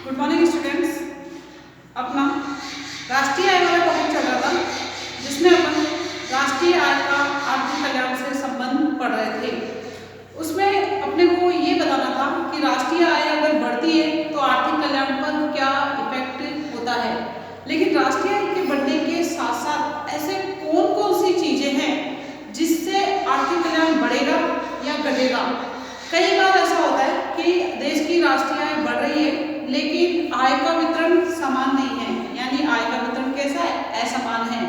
Good morning students. अपना राष्ट्रीय आय वाला टॉपिक चल रहा था जिसमें अपन राष्ट्रीय आय का आर्थिक कल्याण से संबंध पढ़ रहे थे। उसमें अपने को ये बताना था कि राष्ट्रीय आय अगर बढ़ती है तो आर्थिक कल्याण पर क्या इफेक्ट होता है। लेकिन राष्ट्रीय आय के बढ़ने के साथ साथ ऐसे कौन कौन सी चीजें हैं जिससे आर्थिक कल्याण बढ़ेगा या घटेगा। कई बार ऐसा होता है कि देश की राष्ट्रीय आय बढ़ रही है लेकिन आय का वितरण समान नहीं है, यानी आय का वितरण कैसा है, असमान है।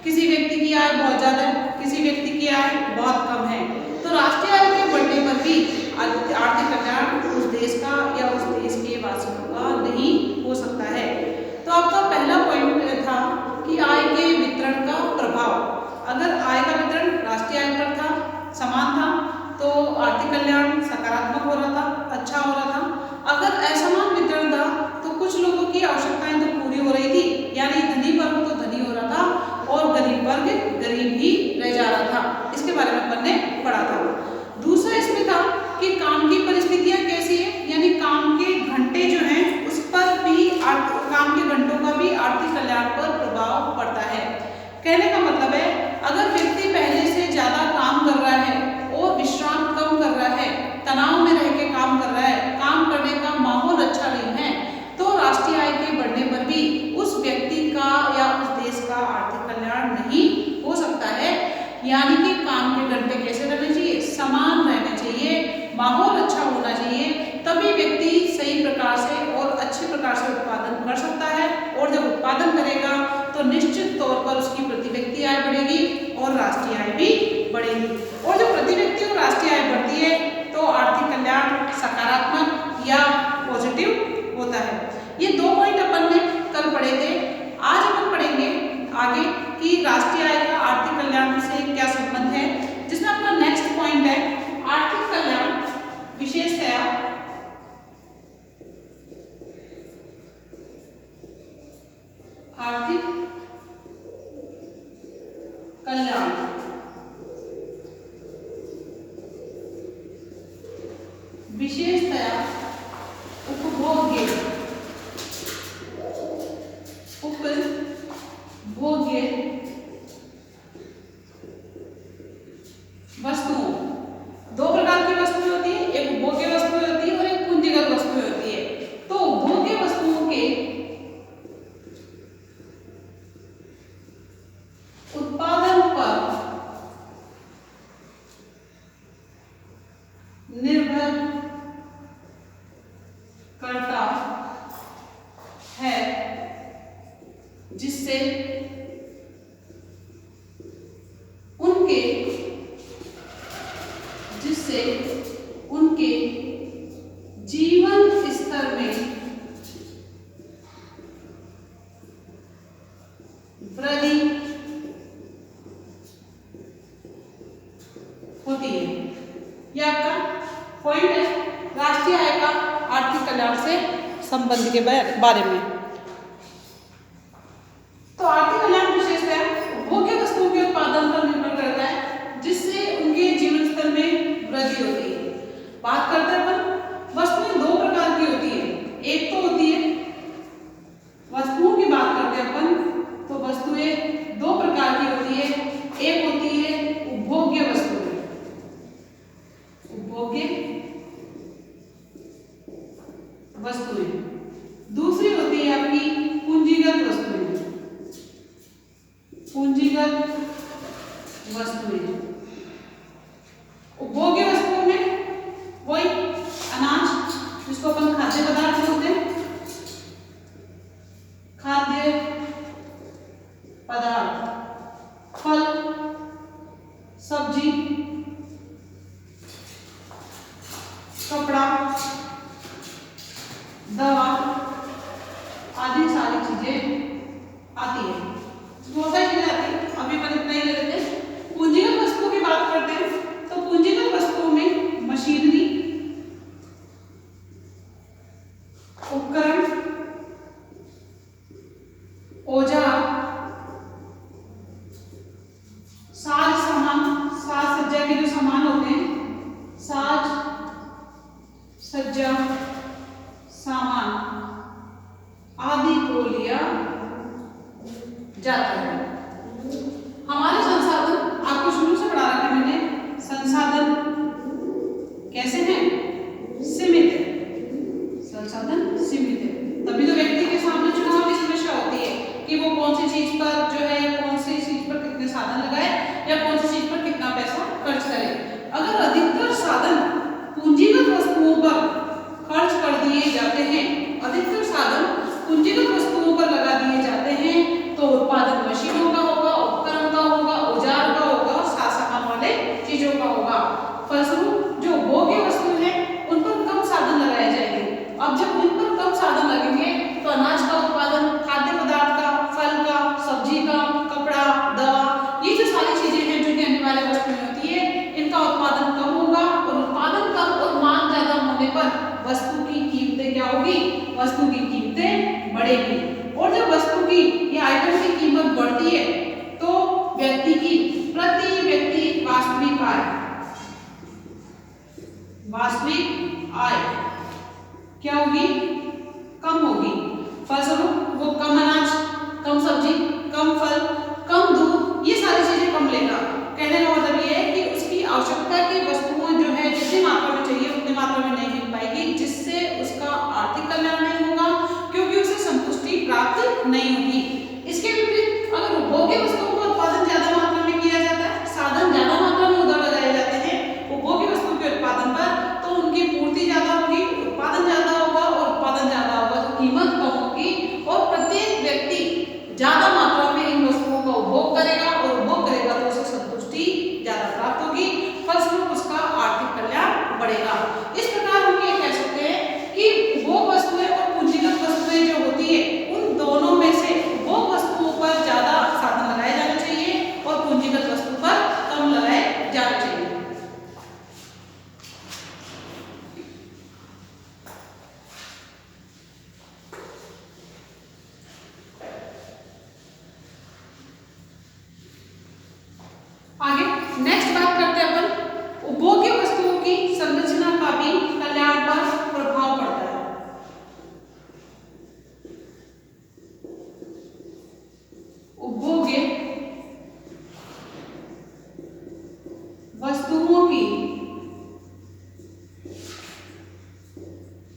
किसी व्यक्ति की आय बहुत ज्यादा है, किसी व्यक्ति की आय बहुत कम है। तो राष्ट्रीय आय के बढ़ने पर भी आर्थिक कल्याण उस देश का या उस देश के वासियों का नहीं हो सकता है। तो आपका पहला पॉइंट था कि आय के वितरण का प्रभाव। अगर आय का वितरण राष्ट्रीय आय पर था, समान था, तो आर्थिक कल्याण सकारात्मक हो रहा था, अच्छा हो रहा था। अगर असमान वितरण था तो कुछ लोगों की आवश्यकताएं तो पूरी हो रही थी, यानी धनी वर्ग तो धनी हो रहा था और गरीब वर्ग गरीब ही रह जा रहा था। इसके बारे में अपन ने पढ़ा था। दूसरा इसमें था कि काम की परिस्थितियां कैसी है, यानी काम के घंटे जो हैं उस पर भी काम के घंटों का भी आर्थिक कल्याण पर प्रभाव पड़ता है। कहने का मतलब है अगर व्यक्ति पहले से ज्यादा काम कर रहा है और विश्राम कम कर रहा है, तनाव में रह के काम कर रहा है, काम करने का माहौल अच्छा नहीं है, तो राष्ट्रीय आय के बढ़ने पर भी उस व्यक्ति का या उस देश का आर्थिक कल्याण नहीं हो सकता है। यानी कि काम के घंटे कैसे रहने चाहिए, समान रहने चाहिए, माहौल अच्छा होना चाहिए, तभी व्यक्ति सही प्रकार से और अच्छे प्रकार से उत्पादन कर सकता है। और जब उत्पादन करेगा तो निश्चित तौर पर उसकी प्रति व्यक्ति आय बढ़ेगी और राष्ट्रीय आय भी बढ़ेगी। और जब प्रति व्यक्ति और राष्ट्रीय आय बढ़ती है तो आर्थिक कल्याण सकारात्मक या पॉजिटिव होता है। ये दो पॉइंट अपन ने कल पढ़े थे। आज अपन पढ़ेंगे आगे कि राष्ट्रीय आय का आर्थिक कल्याण से क्या संबंध है, जिसमें अपना नेक्स्ट पॉइंट है आर्थिक कल्याण विशेषतया आर्थिक कल्याण विशेषतया उपभोग्य वस्तुओं। दो प्रकार की वस्तुएं होती है, एक उपभोग्य वस्तुएं होती है और एक पूंजीगत वस्तुएं होती है। तो उपभोग्य वस्तुओं के उत्पादन पर निर्भर करता है, जिससे उनके जीवन स्तर में वृद्धि होती है। यह आपका पॉइंट है राष्ट्रीय आय का आर्थिक कल्याण से संबंध के बारे में। तो आर्थिक कल्याण विशेषतः उपभोग्य वस्तुओं के उत्पादन पर निर्भर करता है, जिससे उनके जीवन स्तर में वृद्धि होती है। बात करते हैं अपन वस्तुएं दो प्रकार की होती है। एक तो होती है वस्तुओं की बात करते हैं अपन तो वस्तुएं दो प्रकार की होती है। एक होती है उपभोग्य वस्तुएं, उपभोग्य वस्तुएं। दूसरी होती है आपकी पूंजीगत वस्तुएं, पूंजीगत वस्तुएं। उपभोग्य वस्तुओं में वही अनाज जिसको अपन खाद्य पदार्थ बोलते हैं, खाद्य पदार्थ, फल, सब्जी, कपड़ा, दवा आदि सारी चीजें आती है। बहुत सारी चीजें आती है, अभी अपन इतना ही ले लेते हैं। पूंजीगत वस्तुओं की बात करते हैं तो पूंजीगत वस्तुओं में मशीनरी, उपकरण, औजार, साज सामान, साज सज्जा के जो सामान होते हैं, साज सज्जा सामान, संसाधन कैसे हैं? सीमित है। संसाधन सीमित है, तभी तो व्यक्ति के सामने चुनाव की समस्या होती है कि वो कौन सी चीज पर जो है, कौन सी चीज पर कितने साधन लगाए या कौन सी चीज पर कितना पैसा खर्च करे। अगर अधिकतर साधन पूंजीगत वस्तुओं पर खर्च कर दिए जाते हैं, अधिकतर साधन पूंजीगत वस्तुओं पर लगा दिए जाते हैं, तो उत्पादन मशीनों का होगा, उपकरण का होगा, औजार का होगा, साथ सामान वाले चीजों का होगा। फलस्वरूप जो भोग्य वस्तु है उन पर कम साधन लगाए जाएंगे। अब जब उन पर कम साधन लगेंगे तो अनाज का उत्पादन, खाद्य पदार्थ का, फल का, सब्जी का, कपड़ा, दवा, ये जो सारी चीजें हैं जो कि अनिवार्य वस्तुएं होती है, इनका उत्पादन कम होगा और उत्पादन कम और मांग ज्यादा होने पर वस्तु की कीमतें क्या होगी? वस्तु की कीमतें बढ़ेगी। और जब वस्तु की या आइटम की कीमत बढ़ती है तो व्यक्ति की प्रति व्यक्ति वास्तविक आय क्या होगी? कम होगी। फलस्वरूप वो कम अनाज, कम सब्जी, कम फल, कम दूध, ये सारी चीजें कम लेगा। कहने का मतलब ये है कि उसकी आवश्यकता की वस्तुएं जो है जितनी मात्रा में चाहिए उतनी मात्रा में नहीं मिल पाएगी, जिससे उसका आर्थिक कल्याण नहीं होगा, क्योंकि उसे संतुष्टि प्राप्त नहीं होगी। इसके विपरीत अगर उपभोग्य वस्तुओं का उत्पादन ज्यादा मात्रा में किया जाता है, साधन ज्यादा मात्रा में उधार लगाए जाते हैं उपभोग्य वस्तुओं के उत्पादन पर, तो उनकी पूर्ति ज्यादा होगी, उत्पादन ज्यादा होगा, और उत्पादन ज्यादा होगा तो कीमत कम होगी, और प्रत्येक व्यक्ति ज्यादा मात्रा में इन वस्तुओं का उपभोग करेगा, और उपभोग करेगा तो उसे संतुष्टि ज्यादा प्राप्त होगी, फलस्वरूप उसका आर्थिक कल्याण बढ़ेगा। इस प्रकार हम ये कह सकते हैं कि उपभोग वस्तुएं और पूंजीगत वस्तुएं जो होती है उन दोनों में से उपभोग वस्तुओं पर ज्यादा साधन लगाए जाने चाहिए और पूंजीगत वस्तु पर कम लगाए जाने चाहिए। आगे नेक्स्ट बात करते हैं अपन उपभोग्य वस्तुओं की संरचना का भी कल्याण पर प्रभाव पड़ता है। उपभोग्य वस्तुओं की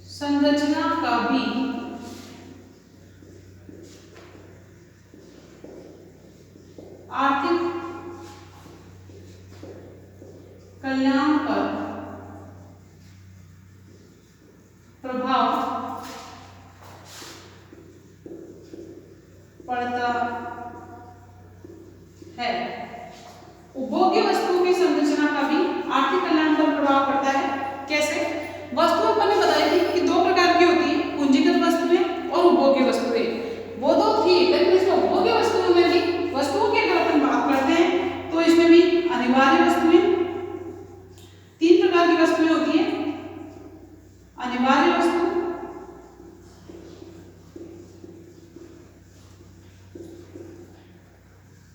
संरचना का भी आर्थिक कल्याण पर प्रभाव पड़ता है। उपभोग्य वस्तुओं की संरचना का भी आर्थिक कल्याण पर प्रभाव पड़ता है। कैसे? वस्तु अपन ने बताई थी कि दो प्रकार की होती है, पूंजीगत वस्तुएं और उपभोग्य वस्तुएं। वो तो थी, लेकिन इसमें उपभोग्य वस्तुओं में भी वस्तुओं की अगर अपन बात करते हैं तो इसमें भी अनिवार्य वस्तुएं, तीन प्रकार की वस्तुएं होती है। अनिवार्य वस्तु,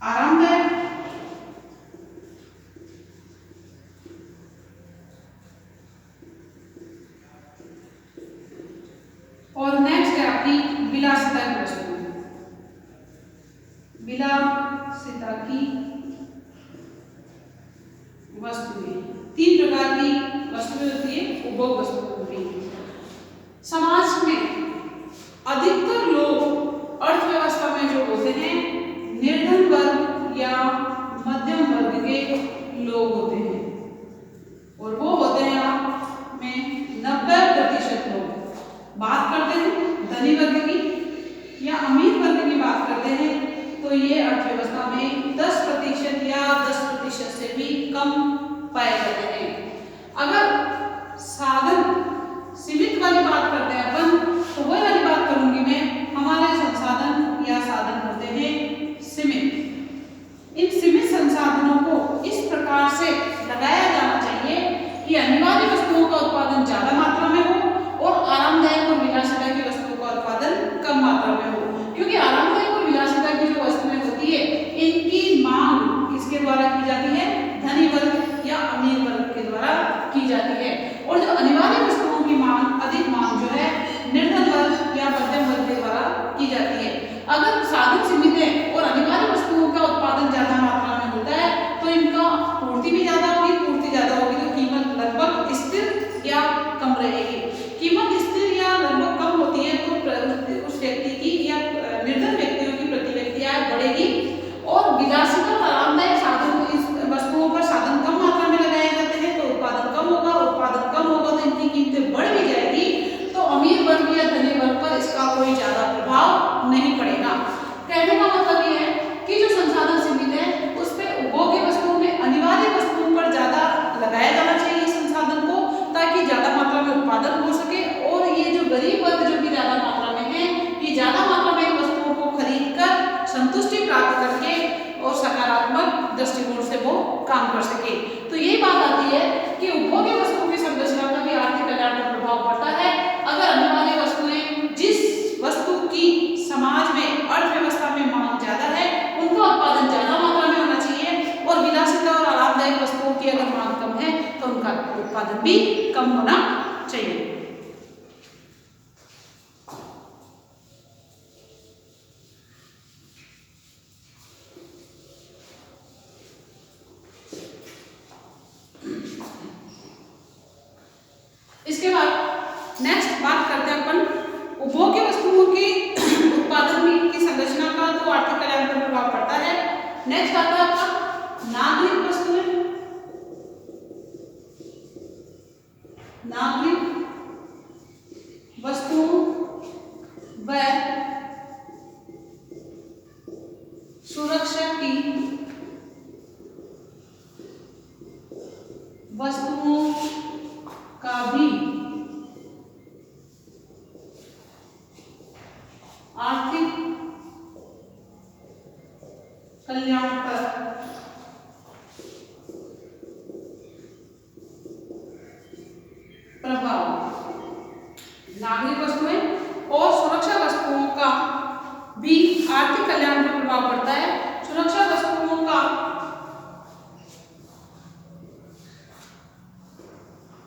आरामदायक, और नेक्स्ट है आपकी विलासिता की वस्तु। विलासिता की वस्तुएं, तीन प्रकार की वस्तुएं होती है, उपभोग वस्तुएं होती है। समाज में अधिकतर लोग अर्थव्यवस्था में जो होते हैं निर्धन वर्ग या मध्यम वर्ग के लोग होते हैं, और वो होते हैं आप में 90% लोग। बात करते हैं धनी वर्ग की या अमीर वर्ग की बात करते हैं तो ये अर्थव्यवस्था में 10% या 10% से भी कम पाए जाते हैं। अगर साधन सीमित वाली बात करते हैं अपन तो वही वाली बात करूंगी मैं, हमारे संसाधन या साधन होते हैं सीमित। इन सीमित संसाधनों को इस प्रकार से लगाया जाना चाहिए कि अनिवार्य वस्तुओं का उत्पादन ज्यादा मात्रा में हो और आरामदायक और विलासिता की वस्तुओं का उत्पादन कम मात्रा में हो, क्योंकि आरामदायक और विलासिता की जो वस्तुएं होती है इनकी मांग किसके द्वारा की जाती है? धनी वर्ग या अमीर वर्ग के द्वारा की जाती है, और जो अनिवार्य वस्तुओं की मांग, अधिक मांग जो है निर्धन वर्ग या मध्यम वर्ग के द्वारा की जाती है। अगर साधन सीमित है और अनिवार्य वस्तुओं का उत्पादन ज्यादा मात्रा में होता है तो इनका पूर्ति भी ज्यादा होगी, पूर्ति ज्यादा होगी काम कर सके। तो यही बात आती है कि उपभोग्य वस्तुओं की संरचना का भी आर्थिक कल्याण पर प्रभाव पड़ता है। अगर अनिवार्य वस्तुएं, जिस वस्तु की समाज में अर्थव्यवस्था में मांग ज्यादा है, उनका उत्पादन ज्यादा मात्रा में होना चाहिए, और विलासिता और आरामदायक वस्तुओं की अगर मांग कम है तो उनका उत्पादन भी कम होना चाहिए। इसके बाद नेक्स्ट बात करते हैं अपन उपभोग्य वस्तुओं की उत्पादन की संरचना का तो आर्थिक कल्याण पर प्रभाव पड़ता है। नेक्स्ट आता है आपका नागरिक वस्तुएं। नागरिक वस्तुओं व सुरक्षा की वस्तुओं का भी आर्थिक कल्याण पर प्रभाव। नागरिक वस्तुएं और सुरक्षा वस्तुओं का भी आर्थिक कल्याण पर प्रभाव पड़ता है। सुरक्षा वस्तुओं का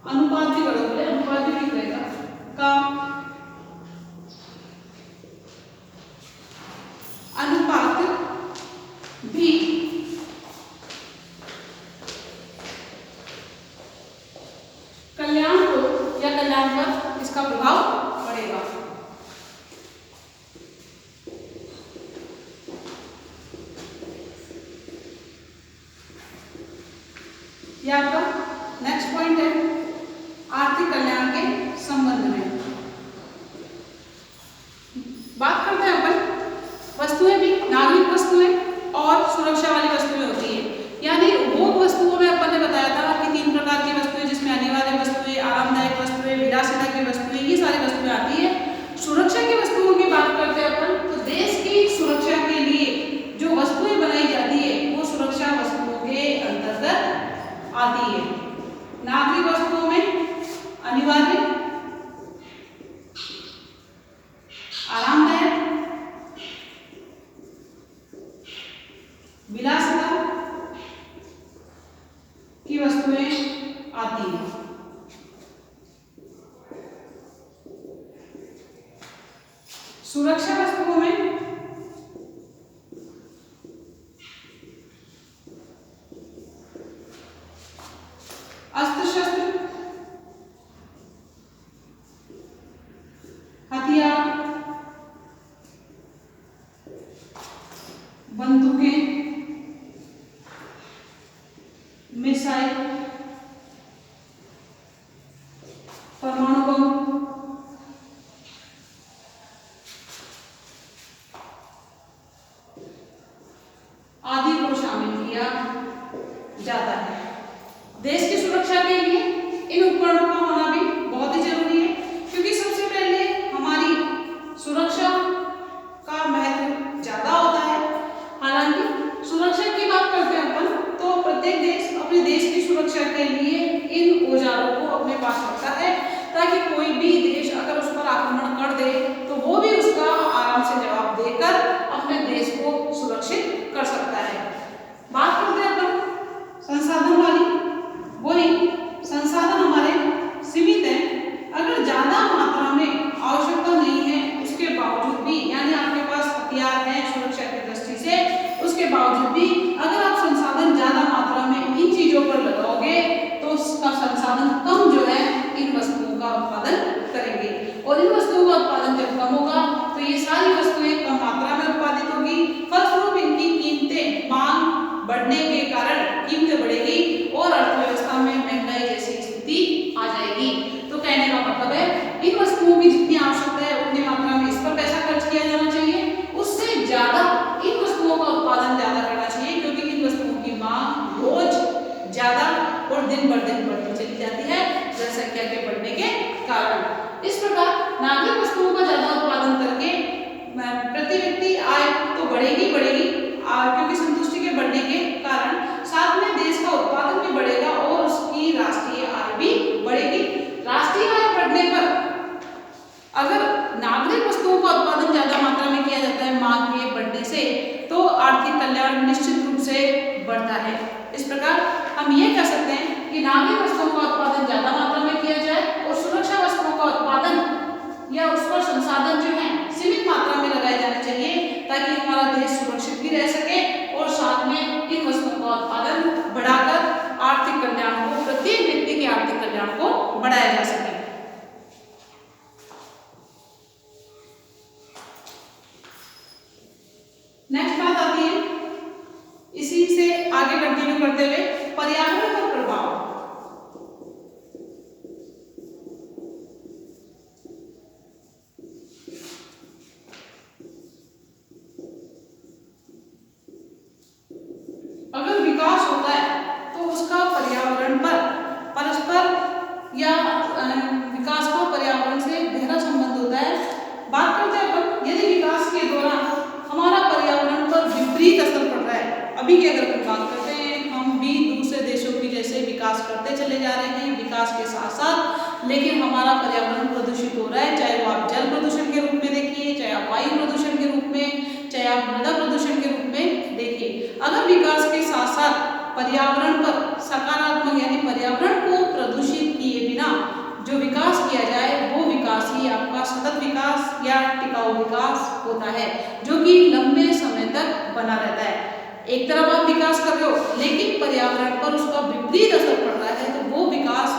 अनुपात भी बराबर है, अनुपात भी ठीक रहेगा का अनुपात भी कल्याण को या कल्याण पर इसका प्रभाव पड़ेगा। यह आपका नेक्स्ट पॉइंट है आर्थिक कल्याण के संबंध में। बात करते हैं अपन वस्तुएं भी, नागरिक वस्तुएं और सुरक्षा वाली वस्तुएं होती है। यानी उपभोग वस्तुओं में अपन ने बताया था कि 3 प्रकार की वस्तुएं, जिसमें अनिवार्य वस्तुएं, आरामदायक वस्तुएं, विलासिता की वस्तुएं, ये सारी वस्तुएं आती है। सुरक्षा की वस्तुओं की बात करते हैं अपन तो देश की सुरक्षा के लिए जो वस्तुएं बनाई जाती है वो सुरक्षा वस्तुओं के अंतर्गत आती है। नागरिक वस्तुओं में अनिवार्य, आरामदायक, विलासिता की वस्तुएं आती हैं। सुरक्षा वस्तुओं में अस्त्र शस्त्र, हथियार, बंदूकें, मिसाइल, परमाणु बम, आदि को शामिल किया जाता है। देश की सुरक्षा के लिए इन उपकरणों का होना भी बहुत ही जरूरी है, क्योंकि सबसे पहले हमारी सुरक्षा का महत्व ज्यादा होता है। हालांकि सुरक्षा की बात करते हैं अपन तो प्रत्येक देश अपने देश की सुरक्षा के लिए इन औजारों को अपने पास रखता है, ताकि कोई भी देश अगर उस पर आक्रमण कर दे तो वो भी उसका आराम से जवाब देकर अपने देश को सुरक्षित कर सकता है। बात करते हैं अपन संसाधन वाली। वही संसाधन हमारे सीमित हैं। अगर ज्यादा मात्रा में आवश्यकता नहीं है उसके बावजूद भी, यानी आपके पास हथियार है सुरक्षा की दृष्टि से, उसके बावजूद भी अगर आप संसाधन ज्यादा मात्रा में इन चीजों पर लगाओगे तो उसका संसाधन कम जो है इन वस्तुओं का उत्पादन करेंगे, और इन वस्तुओं का उत्पादन जब कम होगा तो ये सारी वस्तुएं कम मात्रा में उत्पादित होगी। फलस्वरूप इनकी कीमतें, मांग बढ़ने के कारण कीमतें बढ़ेगी और अर्थव्यवस्था में महंगाई जैसी स्थिति आ जाएगी। तो कहने का मतलब है इन वस्तुओं की जितनी आवश्यकता है उतनी मात्रा में इस पर पैसा खर्च किया जाना चाहिए, उससे ज्यादा इन वस्तुओं का उत्पादन ज्यादा करना चाहिए, क्योंकि इन वस्तुओं की मांग रोज ज्यादा और दिन बर दिन बढ़ती चली जाती है जनसंख्या के बढ़ने के कारण। इस प्रकार नागरिक वस्तुओं का ज्यादा उत्पादन करके प्रति व्यक्ति आय तो बढ़ेगी, क्योंकि संतुष्टि के बढ़ने के कारण, साथ में देश का बढ़ता है। इस प्रकार हम ये कह सकते हैं कि नागरिक वस्तुओं का उत्पादन ज्यादा मात्रा में किया जाए और सुरक्षा वस्तुओं का उत्पादन या उस पर संसाधन जो है सीमित मात्रा में लगाए जाने चाहिए, ताकि हमारा देश सुरक्षित भी रह सके और साथ में इन वस्तुओं का उत्पादन बढ़ाकर आर्थिक कल्याण को, प्रत्येक व्यक्ति के आर्थिक कल्याण को बढ़ाया जा सके। नेक्स्ट बात आती है, इसी से आगे कंटिन्यू करते हुए, पर्यावरण पर प्रभाव। अगर विकास होता है तो उसका पर्यावरण पर परस्पर या विकास का पर्यावरण से गहरा संबंध होता है। बात करते हैं अपन, यदि विकास के दौरान हमारा पर्यावरण पर विपरीत असर पड़ रहा है, अभी की अगर हम बात करते हैं, हम भी दूसरे देशों की जैसे विकास करते चले जा रहे हैं, विकास के साथ साथ, लेकिन हमारा पर्यावरण प्रदूषित हो रहा है, चाहे वो आप जल प्रदूषण के रूप में देखिए, चाहे आप वायु प्रदूषण के रूप में, चाहे आप मृदा प्रदूषण के रूप में देखिए। अगर विकास के साथ साथ पर्यावरण पर सकारात्मक यानी पर्यावरण को प्रदूषित किए बिना जो विकास किया जाए, वो विकास ही आपका सतत विकास या टिकाऊ विकास होता है, जो कि लंबे समय तक बना रहता है। एक तरफ आप विकास कर रहे हो लेकिन पर्यावरण पर उसका विपरीत असर पड़ रहा है, तो वो विकास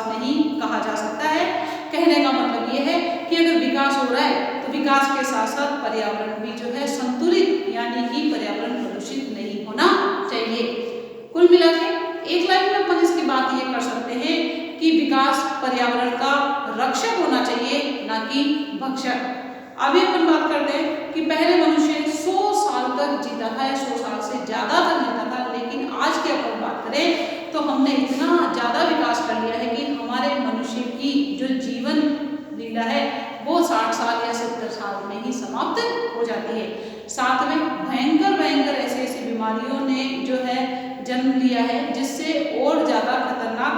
नहीं कहा जा सकता है। कहने का मतलब ये है कि अगर विकास हो रहा है तो विकास के साथ साथ पर्यावरण भी जो है संतुलित, यानी कि पर्यावरण प्रदूषित नहीं होना चाहिए। कुल मिलाकर एक लाइन में अपन इसकी बात ये कर सकते हैं कि विकास पर्यावरण का रक्षक होना चाहिए, ना कि भक्षक। अभी अपन बात करते हैं कि पहले मनुष्य 100 साल तक जीता था या 100 साल से ज्यादा तक जीता था, लेकिन आज की अपन बात करें तो हमने इतना ज्यादा विकास कर लिया है कि हमारे मनुष्य की जो जीवन लीला है वो 60 साल या 70 साल में ही समाप्त हो जाती है। साथ में भयंकर ऐसी बीमारियों ने जो है जन्म लिया है, जिससे और ज्यादा खतरनाक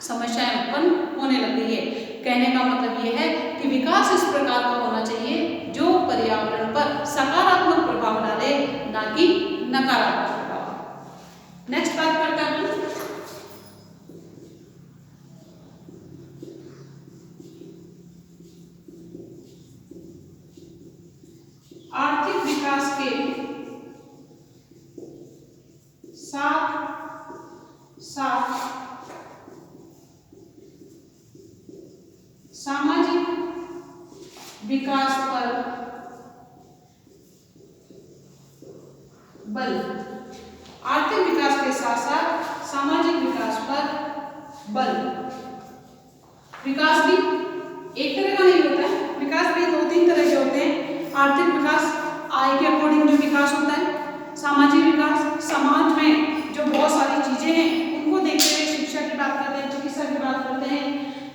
समस्याएं उत्पन्न होने लग गई है। कहने का मतलब यह है कि विकास इस प्रकार का होना चाहिए जो पर्यावरण पर सकारात्मक प्रभाव डाले, ना कि नकारात्मक प्रभाव। नेक्स्ट बात करते हैं आर्थिक विकास के साथ साथ सामाजिक विकास पर बल। आर्थिक विकास के साथ साथ सामाजिक विकास पर बल। विकास भी एक तरह का नहीं होता है, विकास भी 2-3 तरह के होते हैं। आर्थिक विकास आय के अकॉर्डिंग जो विकास होता है, सामाजिक विकास समाज में जो बहुत सारी चीजें हैं उनको देखते हुए, शिक्षा की बात करते हैं, चिकित्सा की बात करते हैं,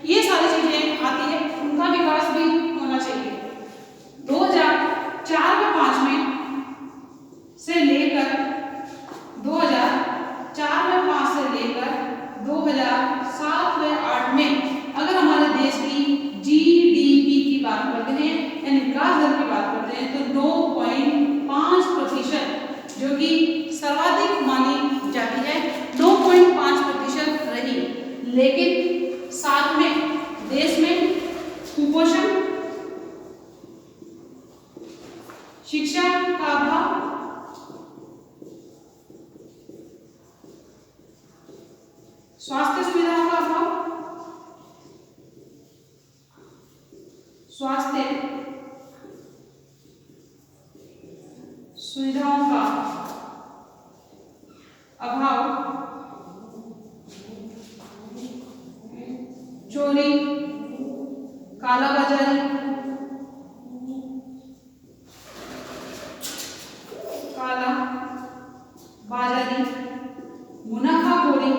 ये सारी चीजें आती है, उनका विकास भी होना चाहिए। 2004 व 5 में से लेकर 2004 व 5 से लेकर 2007 व 8 में अगर हमारे देश की GDP की बात करते हैं यानी विकास दर की बात करते हैं, तो 9.5% जो कि सर्वाधिक मानी जाती है, 9.5% रही। लेकिन साथ में देश में कुपोषण, शिक्षा का अभाव, स्वास्थ्य सुविधाओं का अभाव, स्वास्थ्य सुविधाओं का अभाव, चोरी, कालाबाजारी, मुनाफाखोरी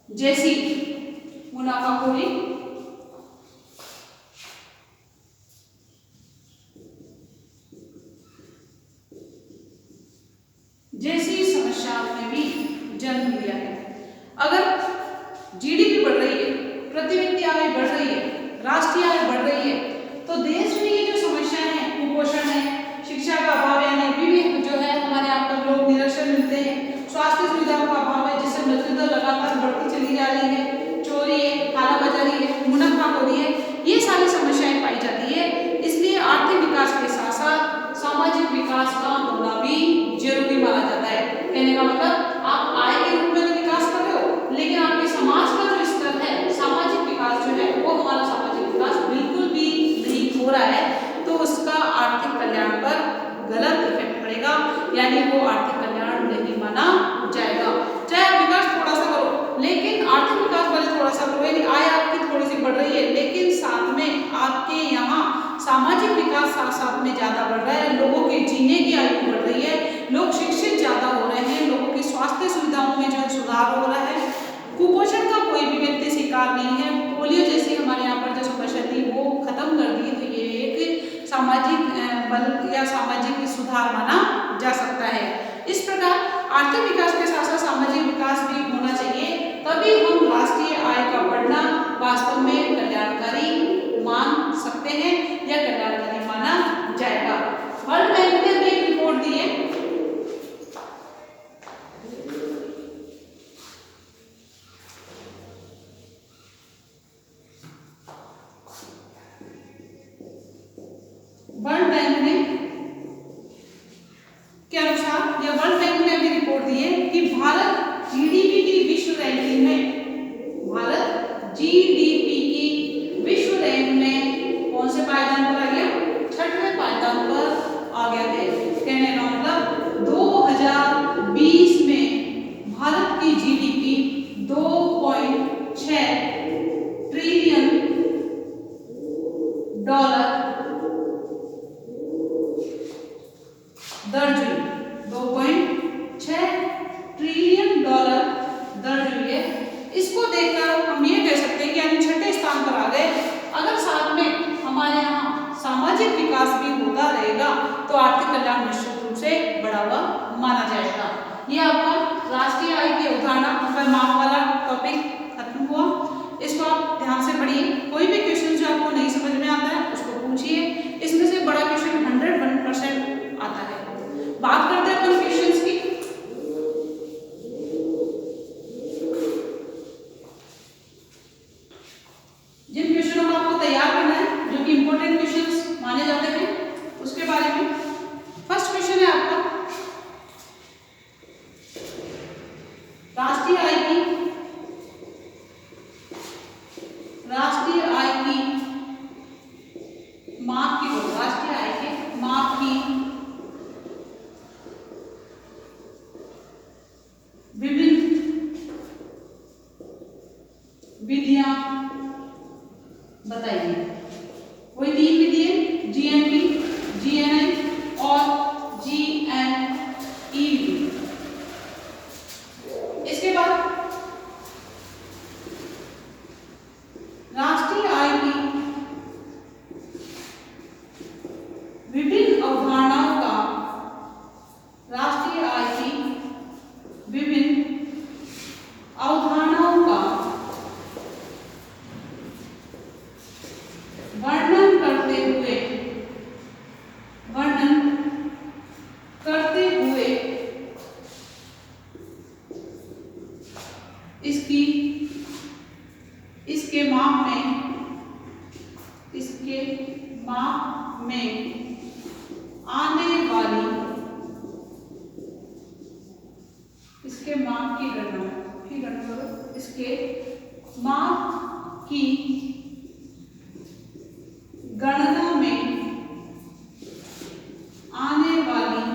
जैसी मुनाफाखोरी जैसी समस्याओं में भी जन्म लिया है। अगर जीडीपी बढ़ रही है, प्रति व्यक्ति आय बढ़ रही है, राष्ट्रीय आय बढ़ रही है, तो देश में ये जो समस्याएं हैं, कुपोषण है, शिक्षा का अभाव यानी अभी भी जो है हमारे यहाँ पर लोग निरक्षर मिलते हैं, स्वास्थ्य सुविधाओं का अभाव है जिससे मृत्यु दर लगातार बढ़ती चली जा रही है, चोरी है, कालाबाजारी है, मुनाफाखोरी है, ये सारी समस्याएं पाई जाती है। इसलिए आर्थिक विकास के साथ साथ सामाजिक विकास का होना भी जरूरी माना जाता है। कहने का मतलब आप आय के रूप में तो विकास कर रहे हो, लेकिन आपके समाज का जो स्तर है, सामाजिक विकास जो है वो हमारा सामाजिक विकास बिल्कुल भी नहीं हो रहा है, तो उसका आर्थिक कल्याण पर गलत इफेक्ट पड़ेगा, यानी वो आर्थिक कल्याण नहीं माना जाएगा। चाहे आप विकास थोड़ा सा करो, लेकिन आर्थिक विकास वाले थोड़ा सा करो, यानी आय आपकी थोड़ी सी बढ़ रही है, लेकिन साथ में आपके यहाँ सामाजिक विकास साथ साथ में ज्यादा बढ़ रहा है, लोगों के जीने की आयु बढ़ रही है, लोग शिक्षित ज्यादा हो रहे हैं, लोगों की स्वास्थ्य सुविधाओं में जो है सुधार हो रहा है, कुपोषण का कोई भी व्यक्ति शिकार नहीं है, पोलियो जैसी हमारे यहाँ पर जो समस्या थी वो खत्म कर दी, तो ये एक सामाजिक बल या सामाजिक सुधार माना जा सकता है। इस प्रकार आर्थिक विकास के साथ साथ सामाजिक विकास भी होना चाहिए, तभी हम राष्ट्रीय आय का बढ़ना वास्तव में कल्याणकारी मान सकते हैं या कल्याणकारी माना जाएगा। वर्ल्ड बैंक ने एक रिपोर्ट दी है, वर्ल्ड बैंक ने के अनुसार, या वर्ल्ड बैंक ने अभी रिपोर्ट दी है कि भारत जीडीपी की विश्व रैंकिंग में, भारत जीडीपी की विश्व रैंक में कौन से पायदान पर आ गया? 6वें पायदान पर आ गया है। कहने का मतलब 2020 में भारत की जीडीपी 2.6 ट्रिलियन डॉलर दर्ज हुई, 2.6 ट्रिलियन डॉलर दर्ज हुई है। इसको देखकर हम ये कह सकते हैं कि हम 6ठे स्थान पर आ गए। अगर साथ में हमारे यहाँ सामाजिक विकास भी होता रहेगा तो आर्थिक कल्याण निश्चित रूप से बढ़ावा माना जाएगा। ये आपका राष्ट्रीय आय की अवधारणा पर माप वाला टॉपिक खत्म हुआ। इसको आप ध्यान से पढ़िए, कोई भी क्वेश्चन जो आपको नहीं समझ में आता है उसको पूछिए, इसमें से बड़ा क्वेश्चन 101% आता है। बात करते हैं अपन क्वेश्चंस की। जिन क्वेश्चनों को आपको तैयार करना है, जो कि इंपॉर्टेंट क्वेश्चंस माने जाते हैं, उसके बारे में फर्स्ट क्वेश्चन है आपका, राष्ट्रीय आय की माप की, राष्ट्रीय आय के माप की विभिन्न विधियां बताइए। वही 3 विधि है, जीएनपी, जीएनआई और जीएनई। इसके बाद राष्ट्रीय आय की विभिन्न अवधारणाओं का, राष्ट्रीय आय की विभिन्न अवधारणाओं का वर्णन करते हुए इसके माप में आने वाली, इसके माप की गणना करो, इसके माप की गणना में आने वाली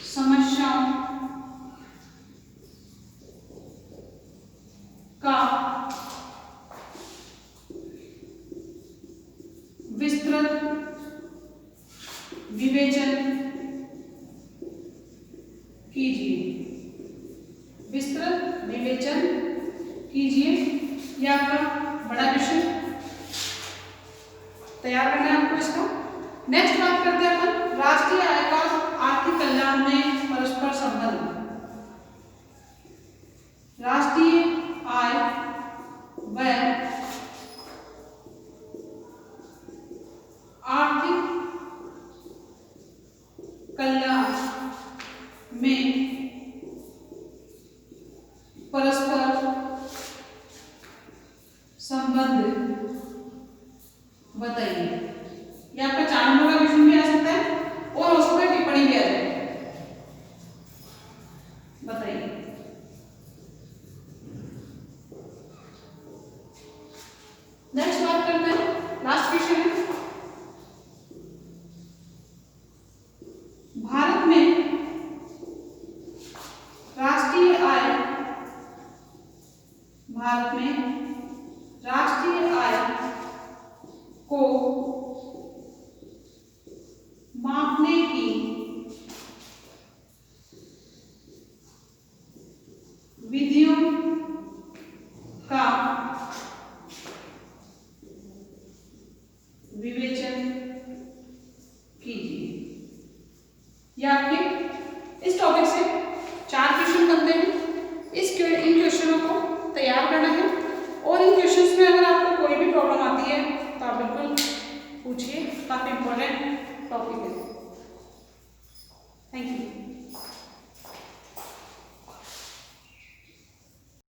समस्याओं का विस्तृत विवेचन कीजिए, विस्तृत विवेचन कीजिए। यह आपका बड़ा क्वेश्चन तैयार करना है आपको इसका। नेक्स्ट बात करते हैं अपन राष्ट्रीय आय का आर्थिक कल्याण में परस्पर संबंध। राष्ट्रीय आय व भारत में राष्ट्रीय आय को मापने की विधियों का विवेचन कीजिए। या आपके इस टॉपिक से 4 क्वेश्चन बनते हैं। इन क्वेश्चनों को तैयार करना है और इन क्वेश्चंस में अगर आपको कोई भी प्रॉब्लम आती है तो आप बिल्कुल पूछिए, काफी इंपॉर्टेंट टॉपिक है। Thank you.